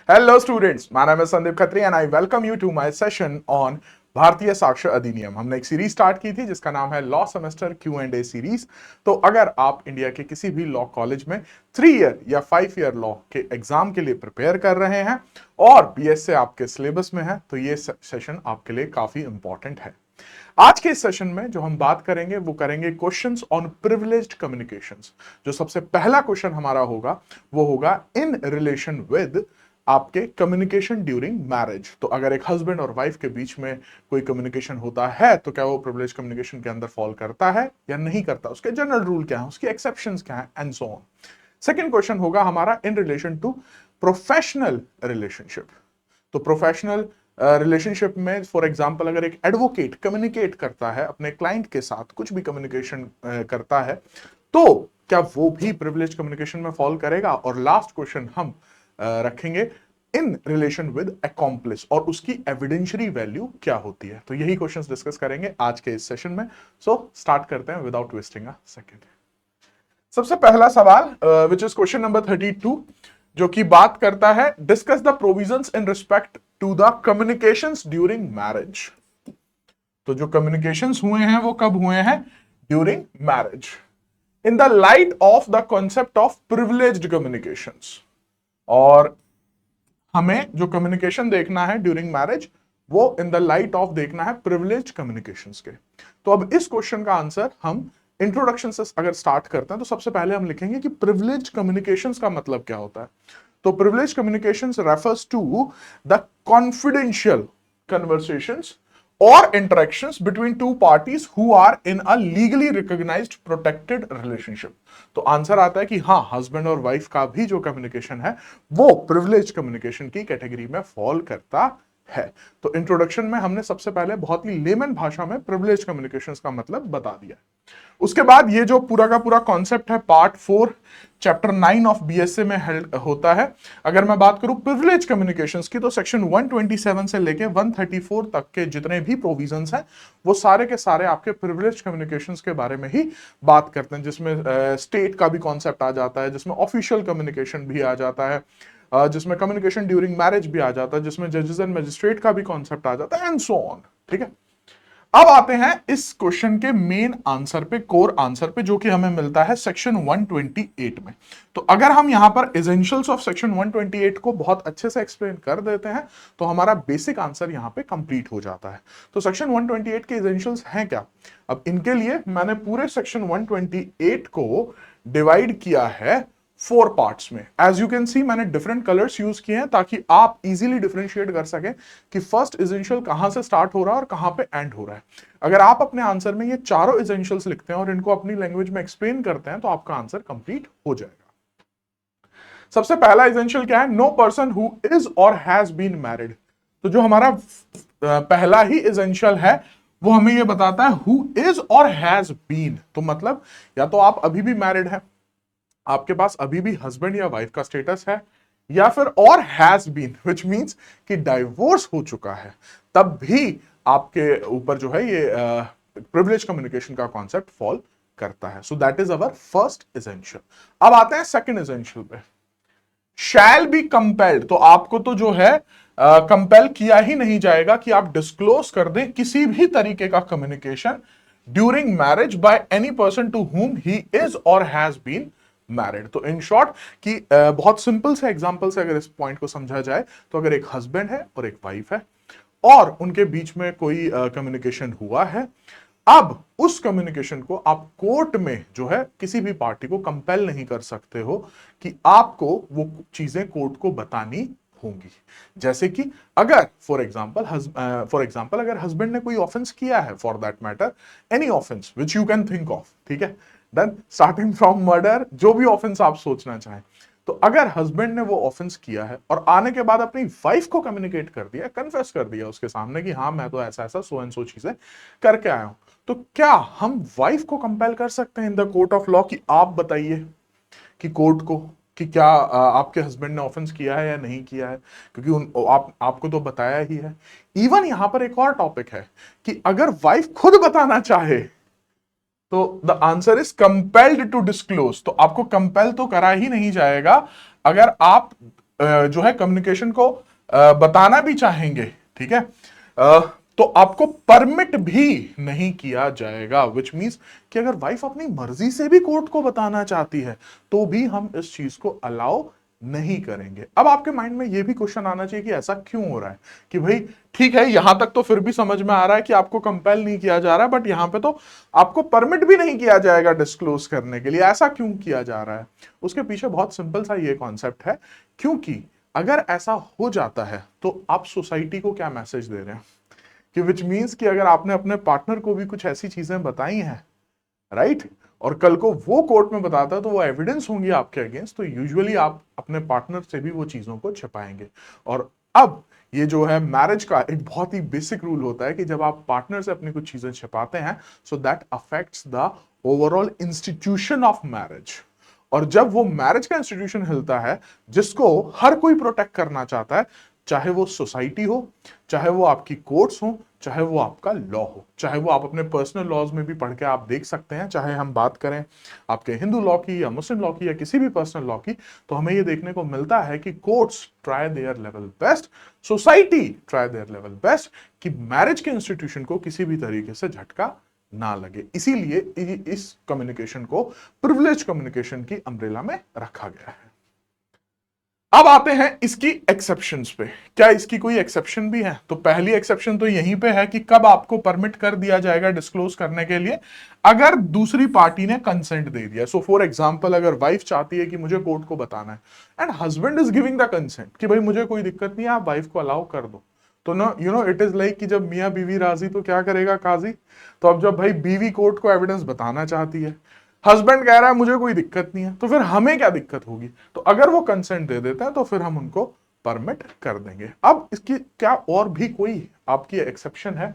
Hello students, my name is Sandeep Khatri and I welcome you to my session on भारतीय साक्ष्य अधिनियम। हमने एक सीरीज स्टार्ट की थी जिसका नाम है लॉ सेमेस्टर Q&A सीरीज। तो अगर आप इंडिया के किसी भी लॉ कॉलेज में 3 ईयर या 5 ईयर लॉ के एग्जाम के लिए प्रिपेयर कर रहे हैं और बीएस से आपके सिलेबस में है तो ये सेशन आपके लिए काफी इंपॉर्टेंट है। आज के इस सेशन में जो हम बात करेंगे वो करेंगे क्वेश्चंस ऑन प्रिविलेज्ड कम्युनिकेशंस। जो सबसे पहला क्वेश्चन हमारा होगा वो होगा इन रिलेशन विद आपके कम्युनिकेशन ड्यूरिंग मैरिज। तो अगर एक हस्बैंड और वाइफ के बीच में कोई कम्युनिकेशन होता है तो क्या वो प्रिविलेज कम्युनिकेशन के अंदर फॉल करता है या नहीं करता, उसके जनरल रूल क्या है, उसकी एक्सेप्शंस क्या है and so on. Second question होगा हमारा in relation to professional relationship. तो प्रोफेशनल रिलेशनशिप में फॉर एग्जांपल अगर एक एडवोकेट कम्युनिकेट करता है अपने क्लाइंट के साथ, कुछ भी कम्युनिकेशन करता है तो क्या वो भी प्रिविलेज कम्युनिकेशन में फॉल करेगा। और लास्ट क्वेश्चन हम रखेंगे इन रिलेशन विद अकॉम्प्लिस और उसकी एविडेंशियरी वैल्यू क्या होती है। तो यही क्वेश्चंस डिस्कस करेंगे आज के इस सेशन में। सो स्टार्ट करते हैं विदाउट वेस्टिंग अ सेकंड। सबसे पहला सवाल विच इज क्वेश्चन नंबर 32 जो कि बात करता है discuss the provisions in respect to the communications during marriage. तो जो कम्युनिकेशंस हुए हैं वो कब हुए हैं? During marriage. In the light of the concept of privileged communications. और हमें जो कम्युनिकेशन देखना है ड्यूरिंग मैरिज वो इन द लाइट ऑफ देखना है प्रिविलेज्ड कम्युनिकेशंस के। तो अब इस क्वेश्चन का आंसर हम इंट्रोडक्शन से अगर स्टार्ट करते हैं तो सबसे पहले हम लिखेंगे कि प्रिविलेज्ड कम्युनिकेशंस का मतलब क्या होता है। तो privileged communications refers to the confidential conversations or interactions between two parties who are in a legally recognized protected relationship। तो आंसर आता है कि हाँ, हस्बैंड और वाइफ का भी जो कम्युनिकेशन है वो प्रिविलेज कम्युनिकेशन की कैटेगरी में फॉल करता है। तो इंट्रोडक्शन में हमने सबसे पहले बहुत ही लेमन भाषा में प्रिविलेज कम्युनिकेशंस का मतलब बता दिया। उसके बाद ये जो पूरा का पूरा कॉन्सेप्ट है पार्ट 4 चैप्टर 9 ऑफ बीएसए में होता है। अगर मैं बात करूं प्रिविलेज कम्युनिकेशंस की तो सेक्शन 127 से लेके 134 तक के जितने भी प्रोविजंस हैं वो सारे के सारे आपके प्रिविलेज कम्युनिकेशंस के बारे में ही बात करते हैं, जिसमें स्टेट का भी कॉन्सेप्ट आ जाता है, जिसमें ऑफिशियल कम्युनिकेशन भी आ जाता है, जिसमें कम्युनिकेशन ड्यूरिंग मैरिज भी आ जाता है, जिसमें जजेस एंड मजिस्ट्रेट का भी कॉन्सेप्ट आ जाता है एंड सो ऑन। ठीक है, अब आते हैं इस क्वेश्चन के मेन आंसर पे, कोर आंसर पे, जो कि हमें मिलता है सेक्शन 128 में। तो अगर हम यहां पर एसेंशियल्स ऑफ सेक्शन 128 को बहुत अच्छे से एक्सप्लेन कर देते हैं तो हमारा बेसिक आंसर यहां पे कंप्लीट हो जाता है। तो सेक्शन 128 के एसेंशियल्स हैं क्या? अब इनके लिए मैंने पूरे सेक्शन 128 को डिवाइड किया है 4 पार्ट्स में। एज यू कैन सी मैंने डिफरेंट कलर्स यूज किए हैं ताकि आप इजीली डिफरेंशिएट कर सकें कि फर्स्ट एसेंशियल कहां से स्टार्ट हो रहा है और कहां पे एंड हो रहा है। अगर आप अपने आंसर में ये चारों एसेंशियल्स लिखते हैं और इनको अपनी लैंग्वेज में एक्सप्लेन करते हैं तो आपका आंसर कंप्लीट हो जाएगा। सबसे पहला एसेंशियल क्या है? No person who is or has been married. तो जो हमारा पहला ही एसेंशियल है वो हमें ये बताता है who is or has been. तो मतलब या तो आप अभी भी मैरिड है, आपके पास अभी भी हस्बैंड या वाइफ का स्टेटस है, या फिर और हैज बीन विच मींस कि डाइवोर्स हो चुका है, तब भी आपके ऊपर जो है ये प्रिविलेज कम्युनिकेशन का कॉन्सेप्ट फॉल करता है। सो that is our first essential. अब आते हैं सेकंड एसेंशियल पे। Shall be compelled. तो आपको तो जो है कंपेल किया ही नहीं जाएगा कि आप डिस्क्लोज कर दें किसी भी तरीके का communication during marriage by any person to whom he is or has been married. तो इन शॉर्ट कि बहुत सिंपल से एग्जांपल से अगर इस पॉइंट को समझा जाए तो अगर एक हस्बैंड है और एक वाइफ है और उनके बीच में कोई कम्युनिकेशन हुआ है, अब उस कम्युनिकेशन को आप कोर्ट में जो है किसी भी पार्टी को कंपेल नहीं कर सकते हो कि आपको वो चीजें कोर्ट को बतानी होंगी। जैसे कि अगर फॉर एग्जांपल अगर हस्बैंड ने कोई ऑफेंस किया है, for that matter any offence which you can think of, ठीक है, देन स्टार्टिंग फ्रॉम मर्डर, जो भी ऑफेंस आप सोचना चाहें, तो अगर हस्बैंड ने वो ऑफेंस किया है और आने के बाद अपनी वाइफ को कम्युनिकेट कर दिया, कन्फेस कर दिया उसके सामने कि हाँ मैं तो ऐसा ऐसा सो एंड सो चीजें करके आया हूं, तो क्या हम वाइफ को कंपेल कर सकते हैं in the court of law कि आप बताइए कि कोर्ट को कि क्या आपके हस्बैंड ने ऑफेंस किया है या नहीं किया है, क्योंकि आपको तो बताया ही है। इवन यहां पर एक और टॉपिक है कि अगर वाइफ खुद बताना चाहे तो the answer is compelled to disclose. तो आपको कंपेल तो करा ही नहीं जाएगा अगर आप जो है कम्युनिकेशन को बताना भी चाहेंगे, ठीक है, तो आपको परमिट भी नहीं किया जाएगा। विच मींस कि अगर वाइफ अपनी मर्जी से भी कोर्ट को बताना चाहती है तो भी हम इस चीज को अलाउ नहीं करेंगे। अब आपके माइंड में यह भी क्वेश्चन आना चाहिए कि ऐसा क्यों हो रहा है, कि भाई ठीक है यहां तक तो फिर भी समझ में आ रहा है कि आपको कंपेल नहीं किया जा रहा है, बट यहां पे तो आपको परमिट भी नहीं किया जाएगा डिस्क्लोज करने के लिए, ऐसा क्यों किया जा रहा है? उसके पीछे बहुत सिंपल सा ये कॉन्सेप्ट है, क्योंकि अगर ऐसा हो जाता है तो आप सोसाइटी को क्या मैसेज दे रहे हैं, कि विच मीन्स कि अगर आपने अपने पार्टनर को भी कुछ ऐसी चीजें बताई हैं, राइट, और कल को वो कोर्ट में बताता है तो वो एविडेंस होंगी आपके अगेंस्ट, तो यूजुअली आप अपने पार्टनर से भी वो चीजों को छिपाएंगे। और अब ये जो है मैरिज का एक बहुत ही बेसिक रूल होता है कि जब आप पार्टनर से अपनी कुछ चीजें छिपाते हैं, so that affects the overall institution of marriage. और जब वो मैरिज का इंस्टीट्यूशन हिलता है, जिसको हर कोई प्रोटेक्ट करना चाहता है, चाहे वो सोसाइटी हो, चाहे वो आपकी कोर्ट्स हो, चाहे वो आपका लॉ हो, चाहे वो आप अपने पर्सनल लॉज में भी पढ़ के आप देख सकते हैं, चाहे हम बात करें आपके हिंदू लॉ की या मुस्लिम लॉ की या किसी भी पर्सनल लॉ की, तो हमें ये देखने को मिलता है कि courts try their level best, society try their level best, कि मैरिज के इंस्टीट्यूशन को किसी भी तरीके से झटका ना लगे। इसीलिए इस कम्युनिकेशन को प्रिविलेज कम्युनिकेशन की अम्ब्रेला में रखा गया है। अब आते हैं इसकी एक्सेप्शंस पे। क्या इसकी कोई एक्सेप्शन भी है? तो पहली एक्सेप्शन तो यहीं पे है कि कब आपको परमिट कर दिया जाएगा डिस्क्लोज करने के लिए, अगर दूसरी पार्टी ने कंसेंट दे दिया। सो फॉर एग्जांपल, अगर वाइफ चाहती है कि मुझे कोर्ट को बताना है and husband is giving the consent कि भाई मुझे कोई दिक्कत नहीं है, आप वाइफ को अलाउ कर दो, तो no you know it is like कि जब मियां बीवी राजी तो क्या करेगा काजी। तो अब जब भाई बीवी कोर्ट को एविडेंस बताना चाहती है, हस्बैंड कह रहा है मुझे कोई दिक्कत नहीं है, तो फिर हमें क्या दिक्कत होगी? तो अगर वो कंसेंट दे देता है तो फिर हम उनको परमिट कर देंगे। अब इसकी क्या और भी कोई आपकी एक्सेप्शन है?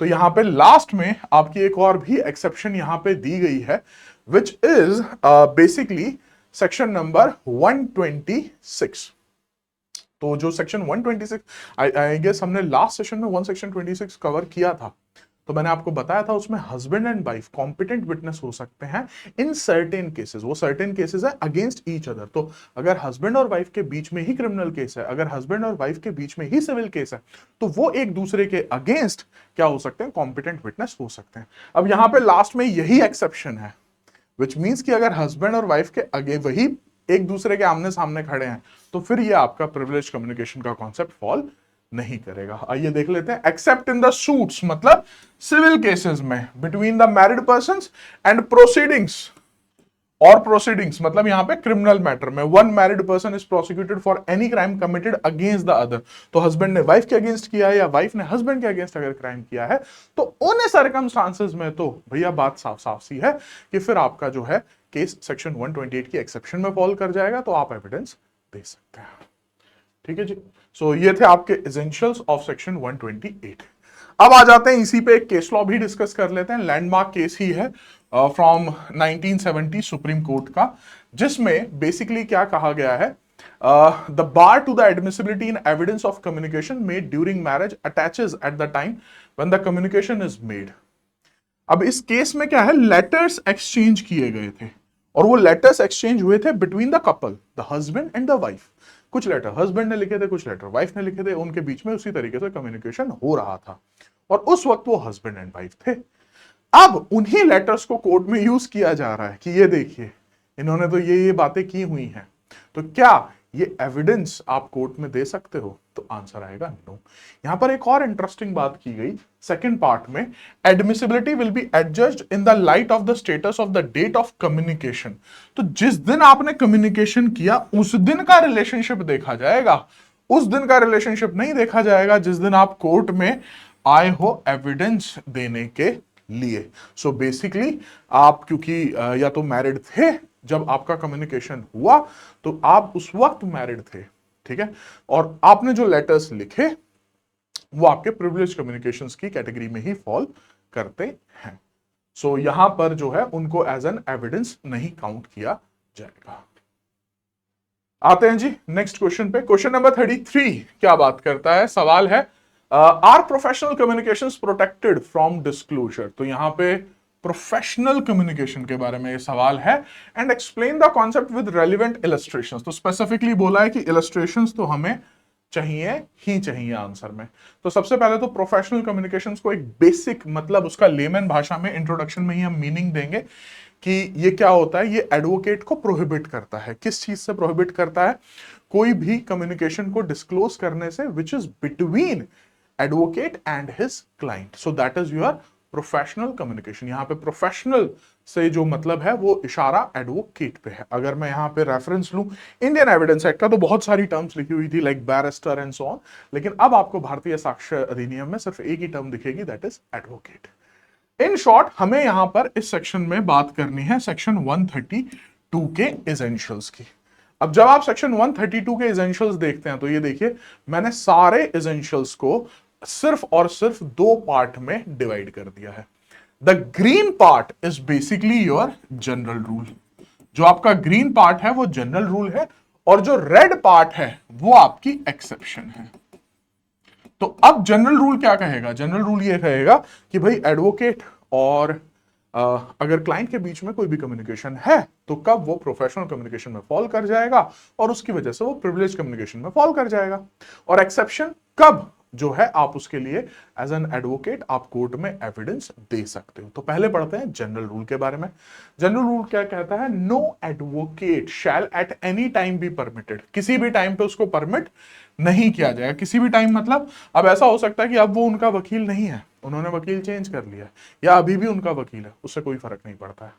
तो यहां पे लास्ट में आपकी एक और भी एक्सेप्शन यहां पे दी गई है, which is basically section number 126। तो जो सेक्शन 126 आई गेस हमने लास्ट सेशन में 1 सेक्शन 26 कवर किया था, तो मैंने आपको बताया था उसमें husband and wife competent witness हो सकते हैं इन सर्टेन केसेस। वो सर्टेन केसेस है अगेंस्ट ईच अदर। तो अगर हस्बैंड और वाइफ के बीच में ही क्रिमिनल केस है, अगर हस्बैंड और वाइफ के बीच में ही सिविल केस है, तो वो एक दूसरे के अगेंस्ट क्या हो सकते हैं? कॉम्पिटेंट विटनेस हो सकते हैं। अब यहां पे लास्ट में यही एक्सेप्शन है, विच मीन्स कि अगर हस्बैंड और वाइफ के आगे वही एक दूसरे के आमने सामने खड़े हैं, तो फिर ये आपका प्रिविलेज कम्युनिकेशन का कॉन्सेप्ट फॉल नहीं करेगा। आइए देख लेते हैं। एक्सेप्ट इन द सूट्स मतलब सिविल केसेस में between the married persons and proceedings, और प्रोसीडिंग्स मतलब यहां पे क्रिमिनल मैटर में one married person is prosecuted for any crime committed against the other. तो हस्बैंड ने वाइफ के अगेंस्ट किया है या वाइफ ने हस्बैंड के अगेंस्ट अगर क्राइम किया है, तो उन सर्कमस्टांसेस में तो भैया बात साफ साफ सी है कि फिर आपका जो है केस सेक्शन 128 की एक्सेप्शन में फॉल कर जाएगा, तो आप एविडेंस दे सकते हैं। ठीक है जी। सो ये थे आपके एसेंशियल्स ऑफ सेक्शन 128। अब आ जाते हैं इसी पे एक केस लॉ भी डिस्कस कर लेते हैं। लैंडमार्क केस ही है फ्रॉम 1970 सुप्रीम कोर्ट का, जिसमें बेसिकली क्या कहा गया है, the bar to the admissibility in evidence of communication made during marriage attaches at the time when the communication is made. अब इस केस में क्या है, लेटर्स एक्सचेंज किए गए थे, और वो लेटर्स एक्सचेंज हुए थे between the couple, the husband and the wife. कुछ लेटर हस्बैंड ने लिखे थे, कुछ लेटर वाइफ ने लिखे थे, उनके बीच में उसी तरीके से कम्युनिकेशन हो रहा था, और उस वक्त वो हस्बैंड एंड वाइफ थे। अब उन्हीं लेटर्स को कोर्ट में यूज किया जा रहा है कि ये देखिए इन्होंने तो ये बातें की हुई हैं, तो क्या ये एविडेंस आप कोर्ट में दे सकते हो? तो आंसर आएगा नो। यहां पर एक और इंटरेस्टिंग बात की गई सेकंड पार्ट में, admissibility will be adjudged in the light of the status of the date of communication. तो जिस दिन आपने कम्युनिकेशन किया उस दिन का रिलेशनशिप देखा जाएगा, उस दिन का रिलेशनशिप नहीं देखा जाएगा जिस दिन आप कोर्ट में आए हो एविडेंस देने के लिए। सो बेसिकली आप क्योंकि या तो मैरिड थे जब आपका कम्युनिकेशन हुआ, तो आप उस वक्त मैरिड थे, ठीक है, और आपने जो लेटर्स लिखे वो आपके प्रिविलेज कम्युनिकेशंस की कैटेगरी में ही फॉल करते हैं। सो यहां पर जो है उनको एज एन एविडेंस नहीं काउंट किया जाएगा। आते हैं जी नेक्स्ट क्वेश्चन पे। क्वेश्चन नंबर 33 क्या बात करता है? सवाल है are professional communications protected from disclosure. तो यहां पे प्रोफेशनल कम्युनिकेशन के बारे में ये सवाल है। And explain the concept with relevant illustrations. तो स्पेसिफिकली बोला है कि इलस्ट्रेशंस तो हमें चाहिए ही चाहिए आंसर में। तो सबसे पहले तो प्रोफेशनल कम्युनिकेशंस को एक बेसिक मतलब उसका लेमन भाषा में इंट्रोडक्शन में ही हम मीनिंग देंगे कि ये क्या होता है। ये एडवोकेट को प्रोहिबिट करता है। किस चीज से प्रोहिबिट करता है? कोई भी कम्युनिकेशन को डिस्क्लोज करने से which is between advocate and his client. So that is your professional communication. यहां पे प्रोफेशनल से जो मतलब है वो इशारा एडवोकेट पे है। अगर मैं यहां पे रेफरेंस लूं इंडियन एविडेंस एक्ट का, तो बहुत सारी टर्म्स लिखी हुई थी like barrister and so on, लेकिन अब आपको भारतीय साक्ष्य अधिनियम में सिर्फ एक ही टर्म दिखेगी, that is advocate. In short हमें यहां पर इस सेक्शन में बात करनी है सेक्शन 132 के एसेंशियल्स की। अब जब आप सेक्शन 132 के एसेंशियल्स देखते हैं तो ये देखिए मैंने सारे एसेंशियल्स को सिर्फ और सिर्फ दो पार्ट में डिवाइड कर दिया है। The green part is basically your general rule. जो आपका ग्रीन पार्ट है वो जनरल रूल है, और जो रेड पार्ट है वो आपकी एक्सेप्शन है। तो अब जनरल रूल क्या कहेगा? जनरल रूल ये कहेगा कि भाई एडवोकेट और अगर क्लाइंट के बीच में कोई भी कम्युनिकेशन है तो कब वो प्रोफेशनल कम्युनिकेशन में फॉल कर जाएगा, और उसकी वजह से वो प्रिविलेज कम्युनिकेशन में फॉल कर जाएगा। और एक्सेप्शन कब जो है आप उसके लिए एज एन एडवोकेट आप कोर्ट में एविडेंस दे सकते हो। तो पहले पढ़ते हैं जनरल रूल के बारे में। जनरल रूल क्या कहता है? No advocate shall at any time be permitted. किसी भी टाइम पे उसको परमिट नहीं किया जाएगा। किसी भी टाइम मतलब अब ऐसा हो सकता है कि अब वो उनका वकील नहीं है, उन्होंने वकील चेंज कर लिया, या अभी भी उनका वकील है, उससे कोई फर्क नहीं पड़ता है।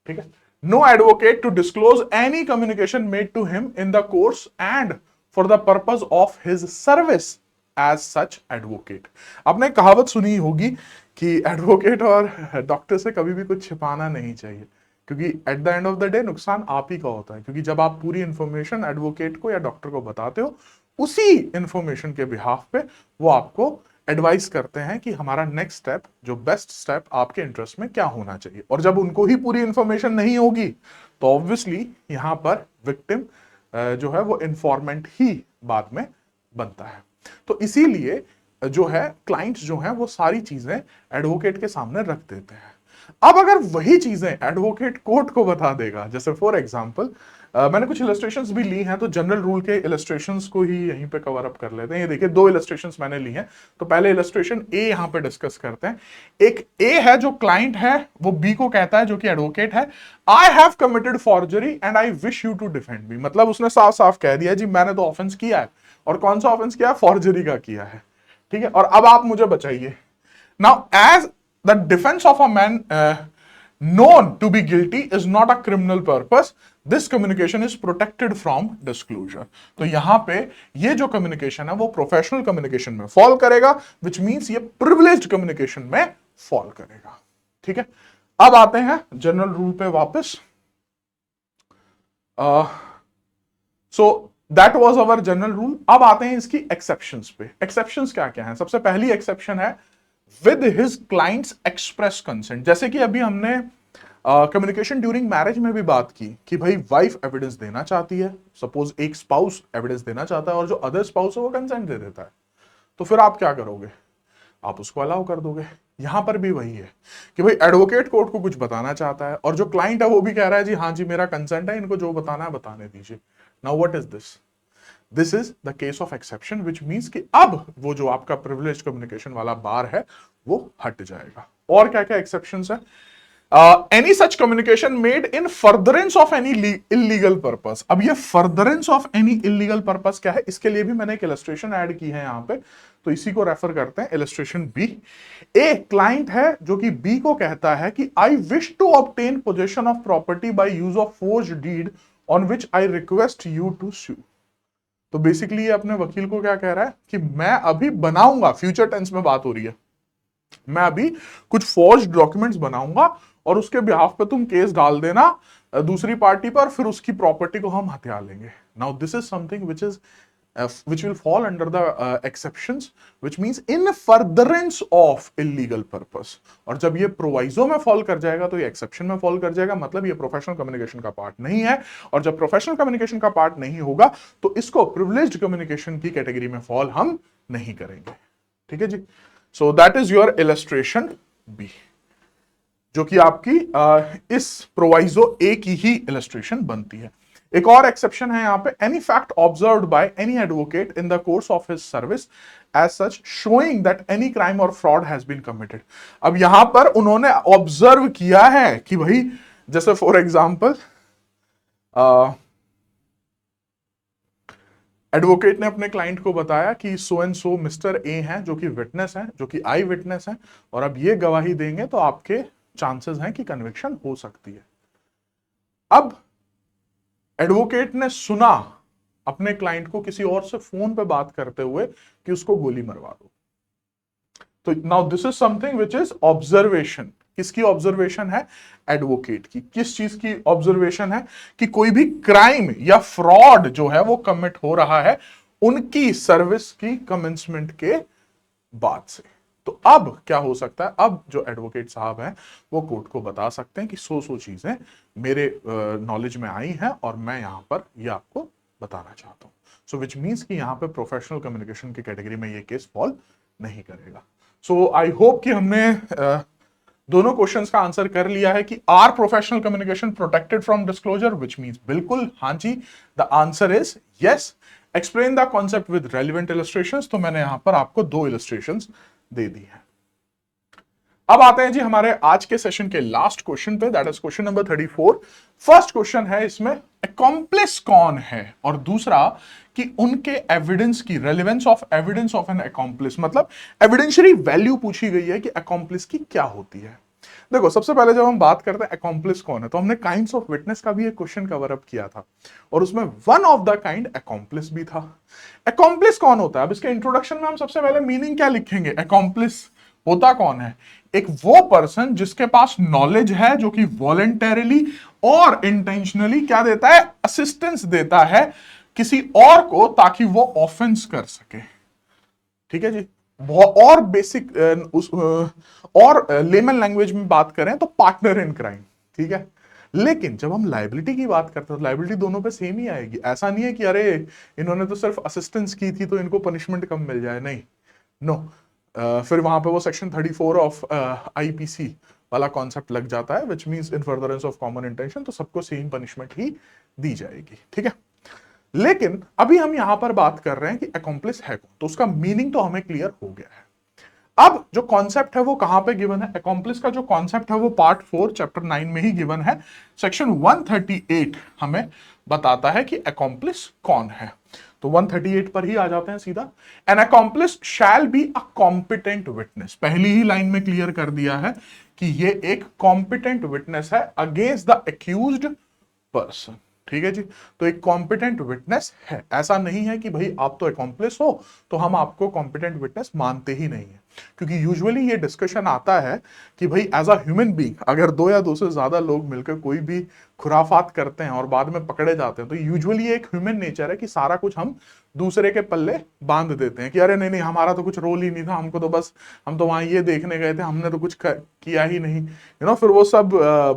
ठीक है। No advocate to disclose any communication made to him in the course and for the purpose of his service as such advocate. आपने कहावत सुनी होगी कि एडवोकेट और डॉक्टर से कभी भी कुछ छिपाना नहीं चाहिए, क्योंकि at the end of the day नुकसान आप ही का होता है। क्योंकि जब आप पूरी इंफॉर्मेशन एडवोकेट को या डॉक्टर को बताते हो, उसी इंफॉर्मेशन के बिहाफ पे वो आपको एडवाइस करते हैं कि हमारा नेक्स्ट स्टेप, जो बेस्ट स्टेप आपके इंटरेस्ट में क्या होना चाहिए। और जब उनको ही पूरी इंफॉर्मेशन नहीं होगी तो ऑब्वियसली यहां पर विक्टिम जो है वो इंफॉर्मेंट ही बाद में बनता है। तो इसीलिए जो है क्लाइंट्स जो है वो सारी चीजें एडवोकेट के सामने रख देते हैं। अब अगर वही चीजें एडवोकेट कोर्ट को बता देगा, जैसे फॉर एग्जांपल मैंने कुछ इलस्ट्रेशंस भी ली हैं, तो जनरल रूल के इलस्ट्रेशंस को ही यहीं पे कवर अप कर लेते हैं। ये देखिए दो इलस्ट्रेशंस मैंने ली हैं। तो पहले इलस्ट्रेशन ए यहां पे डिस्कस करते हैं। एक ए है जो क्लाइंट है, वो बी को कहता है जो कि एडवोकेट है, I have committed forgery and I wish you to defend me. मतलब उसने साफ साफ कह दिया जी मैंने तो ऑफेंस किया है, और कौन सा ऑफेंस किया है? फॉर्जरी का किया है। ठीक है, और अब आप मुझे बचाइए। Now as the defence of a man known to be guilty is not a criminal purpose, this communication is protected from disclosure। तो यहां पे ये जो कम्युनिकेशन है वो प्रोफेशनल कम्युनिकेशन में फॉल करेगा, विच मींस ये प्रिविलेज्ड कम्युनिकेशन में फॉल करेगा। ठीक है, अब आते हैं जनरल रूल पे वापस। So that was our general rule. अब आते हैं इसकी एक्सेप्शंस पे। एक्सेप्शंस क्या क्या है? सबसे पहली एक्सेप्शन है with his clients express consent. जैसे कि अभी हमने कम्युनिकेशन ड्यूरिंग मैरिज में भी बात की कि भाई वाइफ एविडेंस देना चाहती है, सपोज एक स्पाउस एविडेंस देना चाहता है और जो अदर स्पाउस है वो कंसेंट दे देता है, तो फिर आप क्या करोगे? आप उसको अलाउ कर दोगे। यहां पर भी वही है कि भाई एडवोकेट कोर्ट को कुछ बताना चाहता है और जो क्लाइंट है वो भी कह रहा है जी हाँ जी मेरा कंसेंट है, इनको जो बताना है बताने दीजिए। Now what is this? This is the case of exception, which means कि अब वो जो आपका प्रिविलेज कम्युनिकेशन वाला बार है वो हट जाएगा। और क्या क्या एक्सेप्शंस है? Any such communication made in furtherance of any illegal purpose. अब ये furtherance of any illegal purpose क्या है, इसके लिए भी मैंने एक इलस्ट्रेशन ऐड की है यहां पे, तो इसी को रेफर करते हैं। Illustration B. ए क्लाइंट है जो कि बी को कहता है कि I wish to obtain possession of property by use of forged deed on which I request you to sue। तो बेसिकली ये अपने वकील को क्या कह रहा है कि मैं अभी बनाऊंगा, फ्यूचर टेंस में बात हो रही है, मैं अभी कुछ फोर्ज्ड डॉक्यूमेंट्स बनाऊंगा और उसके बिहाफ पे तुम केस डाल देना दूसरी पार्टी पर, फिर उसकी प्रॉपर्टी को हम हथिया लेंगे। Now this is something which will fall under the exceptions, which means in furtherance of illegal purpose। और जब ये प्रोवाइजो में फॉल कर जाएगा तो ये एक्सेप्शन में फॉल कर जाएगा, मतलब ये प्रोफेशनल कम्युनिकेशन का पार्ट नहीं है। और जब प्रोफेशनल कम्युनिकेशन का पार्ट नहीं होगा तो इसको प्रिविलेज्ड कम्युनिकेशन की कैटेगरी में फॉल हम नहीं करेंगे। ठीक है जी, so that is your illustration B. जो कि आपकी इस प्रोवाइजो ए की ही इलस्ट्रेशन बनती है। एक और एक्सेप्शन है यहां पे, any fact observed by any advocate in the course of his service as such showing that any crime or fraud has been committed. अब यहां पर उन्होंने ऑब्जर्व किया है कि भाई, जैसे फॉर एग्जाम्पल एडवोकेट ने अपने क्लाइंट को बताया कि so and so mister A हैं, जो कि विटनेस हैं, जो कि आई विटनेस हैं, और अब ये गवाही देंगे तो आपके चांसेस हैं कि कन्विक्शन हो सकती है। अब एडवोकेट ने सुना अपने क्लाइंट को किसी और से फोन पे बात करते हुए कि उसको गोली मरवा दो। तो now this is something which is observation. किसकी ऑब्जर्वेशन है? एडवोकेट की। किस चीज की ऑब्जर्वेशन है? कि कोई भी क्राइम या फ्रॉड जो है वो कमिट हो रहा है उनकी सर्विस की कमेंसमेंट के बाद से। तो अब क्या हो सकता है? अब जो एडवोकेट साहब हैं वो कोर्ट को बता सकते हैं कि सो चीजें मेरे नॉलेज में आई हैं और मैं यहां पर ये आपको बताना चाहता हूं। सो विच मीन्स कि यहां पे प्रोफेशनल कम्युनिकेशन की कैटेगरी में ये केस फॉल नहीं करेगा। सो आई होप कि हमने दोनों क्वेश्चंस का आंसर कर लिया है कि are professional communication protected from disclosure, which means बिल्कुल हाँ जी, the answer is yes. Explain the concept with relevant illustrations, तो मैंने यहां पर आपको 2 इलस्ट्रेशंस दे दी है। अब आते हैं जी हमारे आज के सेशन के लास्ट क्वेश्चन पे, that is question number 34। First question है इसमें, अकॉम्प्लिस कौन है, और दूसरा कि उनके एविडेंस की, relevance of evidence of an accomplice, मतलब एविडेंशियरी वैल्यू पूछी गई है कि अकॉम्प्लिस की क्या होती है। देखो, सबसे पहले जब हम बात करते हैं अकॉम्प्लिस कौन है, तो हमने काइंड्स ऑफ विटनेस का भी एक क्वेश्चन कवर अप किया था और उसमें one of the kind accomplish भी था। अकॉम्प्लिस कौन होता है? अब इसके इंट्रोडक्शन में हम सबसे पहले मीनिंग क्या लिखेंगे? अकॉम्प्लिस होता कौन है? एक वो पर्सन जिसके पास नॉलेज है, जो कि वॉलेंटरली और इंटेंशनली क्या देता है? असिस्टेंस देता है किसी और को ताकि वो ऑफेंस कर सके। ठीक है जी। और बेसिक और लेमन लैंग्वेज में बात करें तो पार्टनर इन क्राइम। ठीक है। लेकिन जब हम लाइबिलिटी की बात करते हैं तो लाइबिलिटी दोनों पे सेम ही आएगी। ऐसा नहीं है कि अरे इन्होंने तो सिर्फ असिस्टेंस की थी तो इनको पनिशमेंट कम मिल जाए, नहीं, नो। फिर वहां पे वो सेक्शन 34 ऑफ आईपीसी वाला कॉन्सेप्ट लग जाता है, which means in furtherance of common intention, तो सबको सेम पनिशमेंट ही दी जाएगी। ठीक है। लेकिन अभी हम यहां पर बात कर रहे हैं कि अकॉम्प्लिस है कौन, तो उसका मीनिंग तो हमें क्लियर हो गया है। अब जो कॉन्सेप्ट है वो कहां पे गिवन है? अकॉम्प्लिस का जो कॉन्सेप्ट है वो पार्ट 4 चैप्टर 9 में ही गिवन है। सेक्शन 138 हमें बताता है कि अकॉम्प्लिस कौन है। तो 138 पर ही आ जाते हैं सीधा। An accomplice shall be a competent witness. पहली ही लाइन में क्लियर कर दिया है कि ये एक कॉम्पिटेंट विटनेस है अगेंस्ट द एक्यूज्ड पर्सन। ठीक है जी। तो एक कॉम्पिटेंट विटनेस है। ऐसा नहीं है कि भाई आप तो अकॉम्प्लिस हो तो हम आपको कॉम्पिटेंट विटनेस मानते ही नहीं है, क्योंकि यूजुअली ये डिस्कशन आता है कि भाई एज अ ह्यूमन बीइंग अगर 2 या 2 से ज्यादा लोग मिलकर कोई भी खुराफात करते हैं और बाद में पकड़े जाते हैं, तो यूजुअली एक ह्यूमन नेचर है कि सारा कुछ हम दूसरे के पल्ले बांध देते हैं कि अरे नहीं नहीं, हमारा तो कुछ रोल ही नहीं था, हमको तो बस, हम तो वहां ये देखने गए थे, हमने तो कुछ किया ही नहीं, फिर वो सब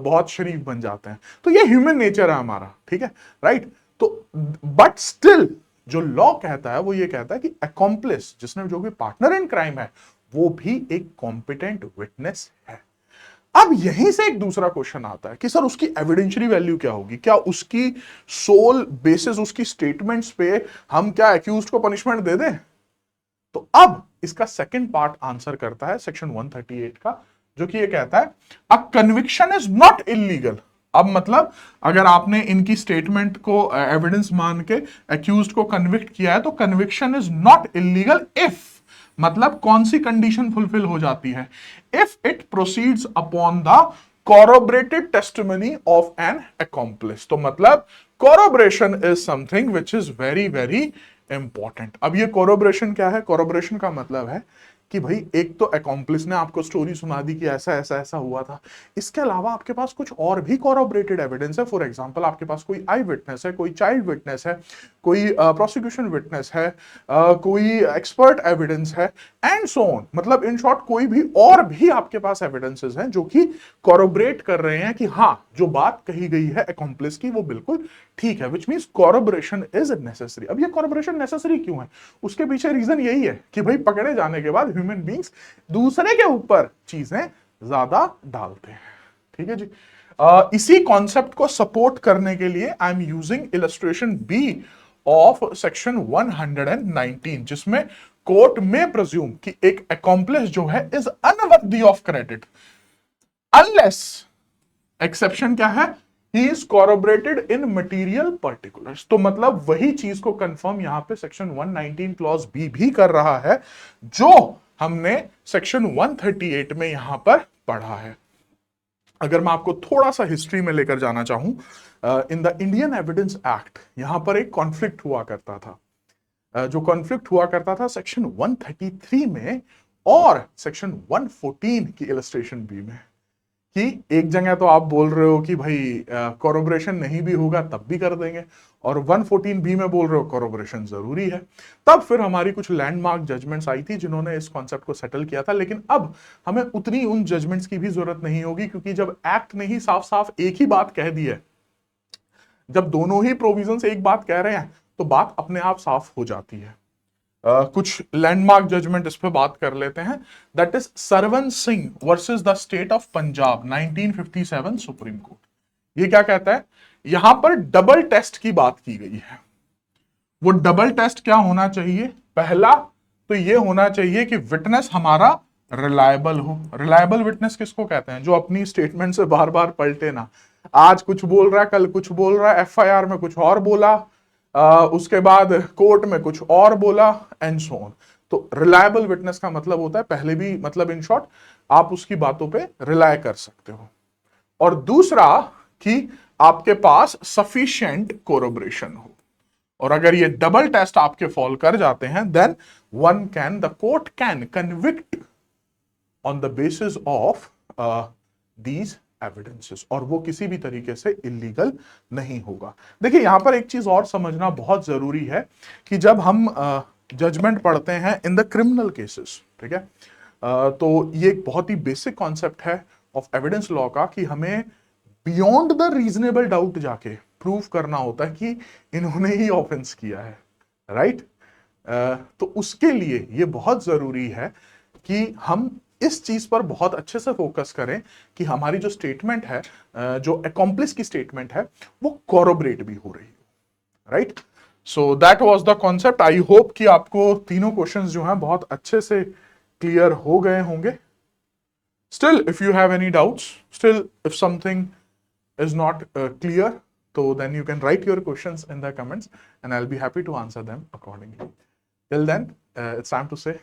बहुत शरीफ बन जाते हैं। तो ये ह्यूमन नेचर है हमारा। ठीक है, राइट। तो बट स्टिल जो लॉ कहता है वो ये कहता है कि अकॉम्प्लिस, जिसने जो भी पार्टनर इन क्राइम है, वो भी एक कॉम्पिटेंट विटनेस है। अब यहीं से एक दूसरा क्वेश्चन आता है कि सर उसकी एविडेंशियरी वैल्यू क्या होगी? क्या उसकी सोल बेसिस उसकी स्टेटमेंट्स पे हम क्या अक्यूज्ड को पनिशमेंट दे दें? तो अब इसका सेकंड पार्ट आंसर करता है सेक्शन 138 का, जो कि ये कहता है अ कन्विक्शन इज नॉट इलीगल। अब मतलब अगर आपने इनकी स्टेटमेंट को एविडेंस मान के अक्यूज्ड को कन्विक्ट किया है तो conviction is not illegal if, मतलब कौन सी कंडीशन फुलफिल हो जाती है? If it proceeds upon the corroborated testimony of an accomplice। तो मतलब corroboration is something which is very very important। अब ये corroboration क्या है? corroboration का मतलब है कि भाई एक तो अकॉम्प्लिस ने आपको स्टोरी सुना दी कि ऐसा ऐसा ऐसा हुआ था, इसके अलावा आपके पास कुछ और भी कॉरोबरेटेड एविडेंस है। फॉर एग्जांपल आपके पास कोई आई विटनेस है, कोई चाइल्ड विटनेस है, कोई प्रोसिक्यूशन विटनेस है, कोई एक्सपर्ट एविडेंस है, एंड सो ऑन। मतलब इन शॉर्ट कोई भी और भी आपके पास एविडेंसेस हैं जो कि कॉरोबरेट कर रहे हैं कि हाँ, जो बात कही गई है अकॉम्प्लिस की वो बिल्कुल ठीक है, विच मींस कॉरोबरेशन इज नेसेसरी। अब ये कॉरोबरेशन नेसेसरी क्यों है? उसके पीछे रीजन यही है कि भाई पकड़े जाने के बाद ह्यूमन बींग्स दूसरे के ऊपर चीजें ज्यादा डालते हैं। ठीक है जी। इसी कॉन्सेप्ट को सपोर्ट करने के लिए I am using illustration B of section 119, जिसमें कोर्ट में प्रिज्यूम कि एक अकॉम्प्लिस जो है is unworthy of credit unless, exception क्या है, he is corroborated in material particulars. तो मतलब वही चीज को कंफर्म यहां पे सेक्शन 119 क्लॉज बी भी कर रहा है जो हमने सेक्शन 138 में यहां पर पढ़ा है। अगर मैं आपको थोड़ा सा हिस्ट्री में लेकर जाना चाहूं, in the Indian evidence act यहां पर एक कॉन्फ्लिक्ट हुआ करता था। जो कॉन्फ्लिक्ट हुआ करता था सेक्शन 133 में और सेक्शन 114 की इलस्ट्रेशन बी में, कि एक जगह तो आप बोल रहे हो कि भाई कोरोबरेशन नहीं भी होगा तब भी कर देंगे, और 114 बी में बोल रहे हो कोरोबरेशन जरूरी है। तब फिर हमारी कुछ लैंडमार्क जजमेंट्स आई थी जिन्होंने इस कॉन्सेप्ट को सेटल किया था, लेकिन अब हमें उतनी उन जजमेंट्स की भी जरूरत नहीं होगी, क्योंकि जब एक्ट ने ही साफ साफ एक ही बात कह दी है, जब दोनों ही प्रोविजंस एक बात कह रहे हैं तो बात अपने आप साफ हो जाती है। कुछ लैंडमार्क जजमेंट इस पे बात कर लेते हैं। That is Sarwan Singh versus the state of Punjab 1957 Supreme Court. ये क्या कहता है, यहां पर डबल टेस्ट की बात की गई है। वो डबल टेस्ट क्या होना चाहिए, पहला तो ये होना चाहिए कि विटनेस हमारा रिलायबल हो। रिलायबल विटनेस किसको कहते हैं, जो अपनी स्टेटमेंट से बार बार पलटे ना, आज कुछ बोल रहा है कल कुछ बोल रहा है, एफआईआर में कुछ और बोला, उसके बाद कोर्ट में कुछ और बोला, एंड सो ऑन। तो रिलायबल विटनेस का मतलब होता है, पहले भी मतलब इन शॉर्ट आप उसकी बातों पे रिलाय कर सकते हो। और दूसरा कि आपके पास सफिशिएंट कोरोबरेशन हो। और अगर ये डबल टेस्ट आपके फॉल कर जाते हैं, then the court can convict on the basis of these evidences, और वो किसी भी तरीके से इलीगल नहीं होगा। देखिए यहां पर एक चीज और समझना बहुत जरूरी है कि जब हम जजमेंट पढ़ते हैं इन द क्रिमिनल केसेस, ठीक है, तो ये एक बहुत ही बेसिक कॉन्सेप्ट है ऑफ एविडेंस लॉ का, कि हमें बियॉन्ड द रीजनेबल डाउट जाके प्रूव करना होता है कि इन्होंने ही ऑफेंस किया है, राइट। तो उसके लिए ये बहुत जरूरी है कि हम इस चीज पर बहुत अच्छे से फोकस करें कि हमारी जो स्टेटमेंट है, जो अकॉम्प्लिस की स्टेटमेंट है, वो कॉरोबरेट भी हो रही है, right. So that was the concept. I hope कि आपको तीनों क्वेश्चंस जो हैं बहुत अच्छे से क्लियर हो गए होंगे। Still if you have any doubts, still if something is not clear, so then you can write your questions in the comments and I'll be happy to answer them accordingly. Till then, it's time to say